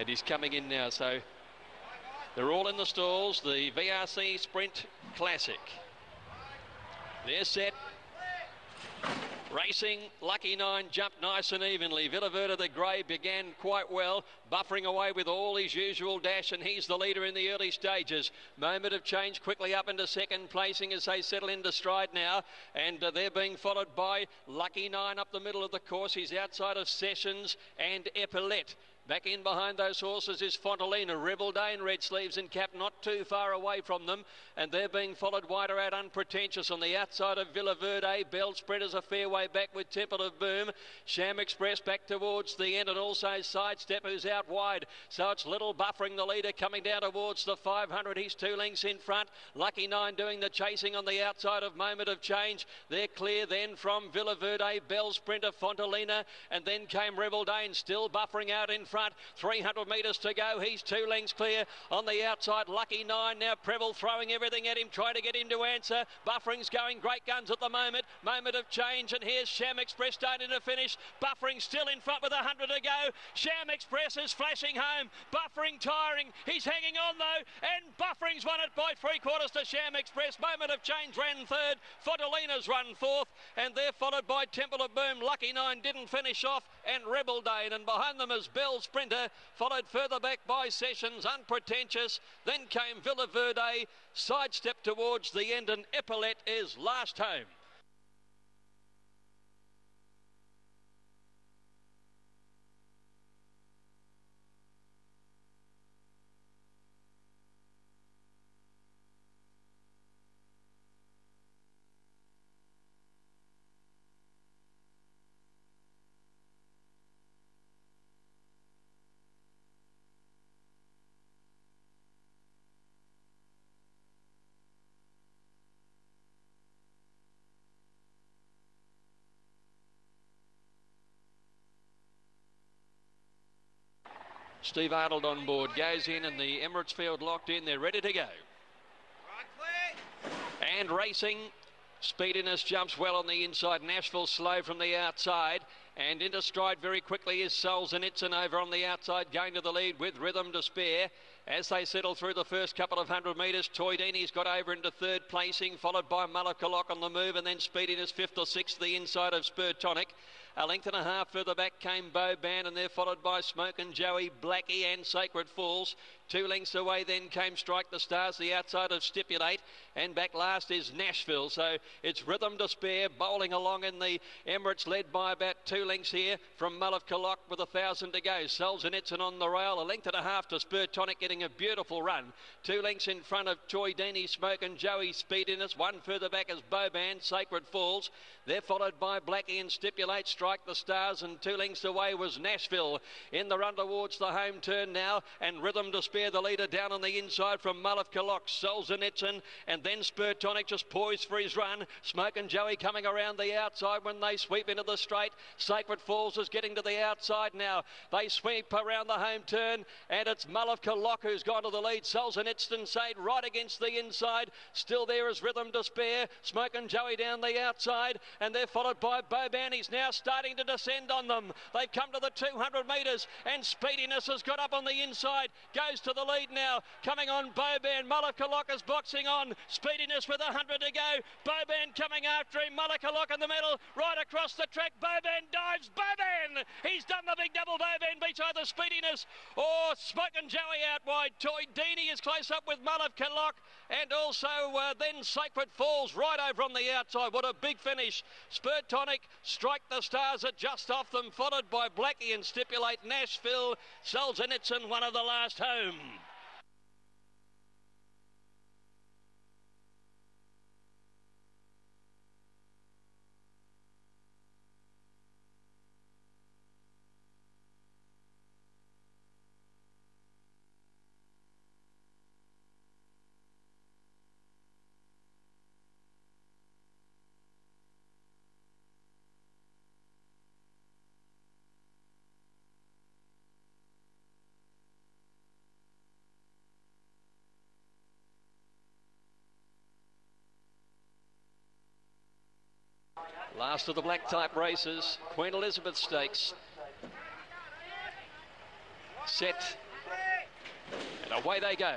And he's coming in now, so they're all in the stalls. The VRC Sprint Classic. They're set. Racing, Lucky 9 jumped nice and evenly. Villaverde the Grey began quite well, buffering away with all his usual dash, and he's the leader in the early stages. Moment of Change quickly up into second placing as they settle into stride now, and they're being followed by Lucky 9 up the middle of the course. He's outside of Sessions and Platelet. Back in behind those horses is Fontalina, Rebel Day in red sleeves and cap, not too far away from them. And they're being followed wider out, Unpretentious on the outside of Villaverde. Bell Spreaders a fair way back with Temple of Boom. SHAMEXPRESS back towards the end, and also Sidestep, who's out wide. So it's Little buffering the leader coming down towards the 500. He's 2 lengths in front. Lucky 9 doing the chasing on the outside of Moment of Change. They're clear then from Villaverde, Bell Sprinter, Fontalina, and then came Rebel Dane, still buffering out in front. 300 metres to go. He's 2 lengths clear on the outside. Lucky 9 now. Preble throwing everything at him, trying to get him to answer. Buffering's going great guns at the moment. Moment of Change, and here's SHAMEXPRESS starting to finish. Buffering still in front with 100 to go. SHAMEXPRESS is flashing home. Buffering tiring. He's hanging on though, and Buffering's won it by 3/4 to SHAMEXPRESS. Moment of Change ran third. Fontalina's run fourth, and they're followed by Temple of Boom. Lucky 9 didn't finish off, and Rebel Dane, and behind them is Bell Sprinter, followed further back by Sessions, Unpretentious. Then came Villaverde, Sidestep towards the end, and Platelet is last home. Steve Arnold on board, goes in, and the Emirates field locked in. They're ready to go. And racing. Speediness jumps well on the inside. Nashville slow from the outside. And into stride very quickly is Solzhenitsyn over on the outside, going to the lead with Rhythm to Spare. As they settle through the first couple of 100 metres, Toydini's got over into third placing, followed by Mullikalok on the move, and then Speediness 5th or 6th, the inside of Spur Tonic. A length and a half further back came BOBAN, and they're followed by Smokin' Joey, Blackie and Sacred Falls. 2 lengths away then came Strike the Stars, the outside of Stipulate, and back last is Nashville. So it's Rhythm to Spare bowling along in the Emirates, led by about 2 lengths here from Mullikalok with 1,000 to go. Solzhenitsyn on the rail, a length and a half to Spur Tonic, getting a beautiful run. 2 lengths in front of Toydini, Smokin' Joey, Speediness. 1 further back is BOBAN, Sacred Falls. They're followed by Blackie and Stipulate, Strike the Stars, and 2 lengths away was Nashville. In the run towards the home turn now, and Rhythm to Spare, the leader down on the inside from Mullikalok, Solzhenitsyn, and then Spur Tonic just poised for his run. Smokin' Joey coming around the outside when they sweep into the straight. Sacred Falls is getting to the outside now. They sweep around the home turn, and it's Mullikalok who's gone to the lead. Solzhenitsyn stayed right against the inside. Still there is Rhythm to Spare. Smokin' Joey down the outside, and they're followed by BOBAN. He's now starting to descend on them. They've come to the 200 metres, and Speediness has got up on the inside, goes to the lead now, coming on BOBAN. Mullikalok is boxing on. Speediness with 100 to go. BOBAN coming after him. Mullikalok in the middle, right across the track. BOBAN dives. BOBAN! He's done the big double. BOBAN beats either Speediness or Smokin' Joey out wide. Toydini is close up with Mullikalok, and also then Sacred Falls right over on the outside. What a big finish. Spur Tonic, Strike the Stars are just off them, followed by Blackie and Stipulate. Nashville, Solzhenitsyn, one of the last home. Last of the black type races, Queen Elizabeth Stakes. Set And away they go.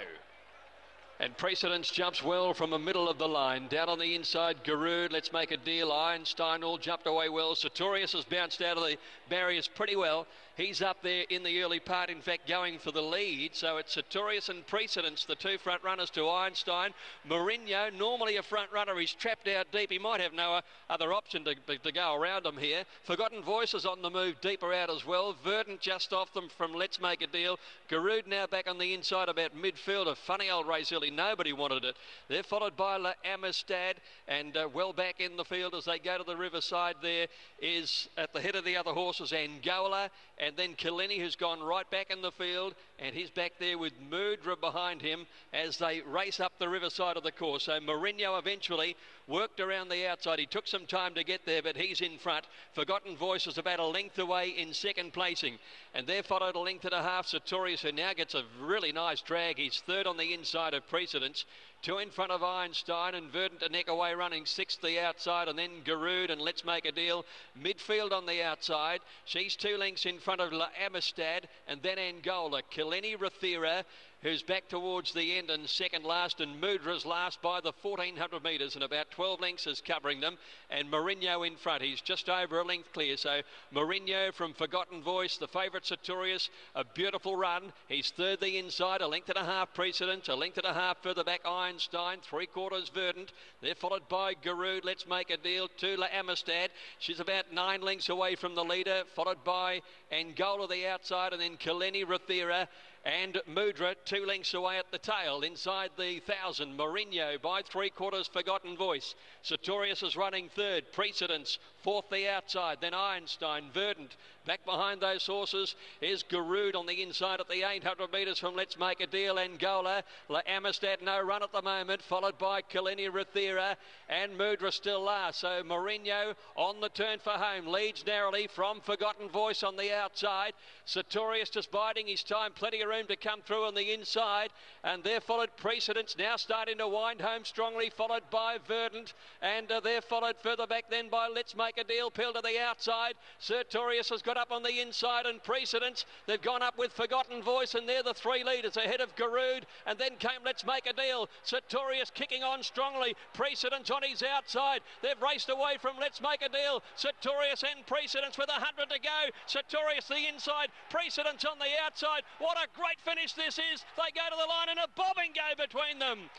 And Precedence jumps well from the middle of the line. Down on the inside, Garud, Let's Make a Deal. Einstein all jumped away well. Sartorius has bounced out of the barriers pretty well. He's up there in the early part, in fact, going for the lead. So it's Sartorius and Precedence, the two front runners to Einstein. Mourinho, normally a front runner, he's trapped out deep. He might have no other option to go around him here. Forgotten Voices on the move deeper out as well. Verdant just off them from Let's Make a Deal. Garud now back on the inside about midfield. A funny old race, really. Nobody wanted it. They're followed by La Amistad, and well back in the field as they go to the riverside. There is at the head of the other horses Angola, and then Killenny, who's gone right back in the field, and he's back there with Mudra behind him as they race up the riverside of the course. So Mourinho eventually worked around the outside. He took some time to get there, but he's in front. Forgotten Voices about a length away in second placing, and they're followed a length and a half. Sartorius, who now gets a really nice drag. He's third on the inside of Precedence. Two in front of Einstein, and Verdant a neck away running sixth the outside, and then Garud and Let's Make a Deal. Midfield on the outside. She's 2 lengths in front of La Amistad, and then Angola. Killenny Rathira, who's back towards the end and second last, and Mudra's last by the 1400 metres, and about 12 lengths is covering them, and Mourinho in front. He's just over a length clear. So Mourinho from Forgotten Voice, the favourite Sartorius, a beautiful run. He's third the inside, a length and a half Precedence, a length and a half further back Einstein, 3/4 Verdant. They're followed by Garud, Let's Make a Deal, to La Amistad. She's about 9 lengths away from the leader, followed by Angola the outside, and then Killenny Rathira and Mudra 2 lengths away at the tail. Inside the 1,000, Mourinho by 3/4 Forgotten Voice. Sartorius is running third. Precedence fourth the outside, then Einstein, Verdant. Back behind those horses is Garud on the inside at the 800 metres from Let's Make a Deal. Angola, La Amistad no run at the moment, followed by Killenny Rathira, and Mudra still last. So Mourinho on the turn for home, leads narrowly from Forgotten Voice on the outside. Sartorius just biding his time, plenty of room to come through on the inside, and they're followed Precedence, now starting to wind home strongly, followed by Verdant, and they're followed further back then by Let's Make a Deal. Peel to the outside. Sartorius has got up on the inside, and Precedence, they've gone up with Forgotten Voice, and they're the 3 leaders ahead of Garud, and then came Let's Make a Deal. Sartorius kicking on strongly. Precedence on his outside. They've raced away from Let's Make a Deal. Sartorius and Precedence with 100 to go. Sartorius the inside, Precedence on the outside. What a great finish this is. They go to the line, and a bobbing go between them.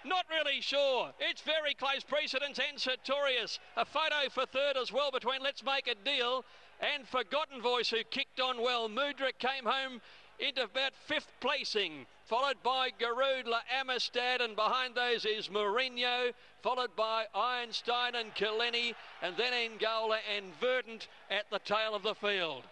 Not really sure. It's very close. Precedence and Sartorius. A photo for third as well between Let's Make a Deal and Forgotten Voice, who kicked on well. Mudra came home into about 5th placing, followed by Garud, La Amistad, and behind those is Mourinho, followed by Einstein and Killenny, and then Angola and Verdant at the tail of the field.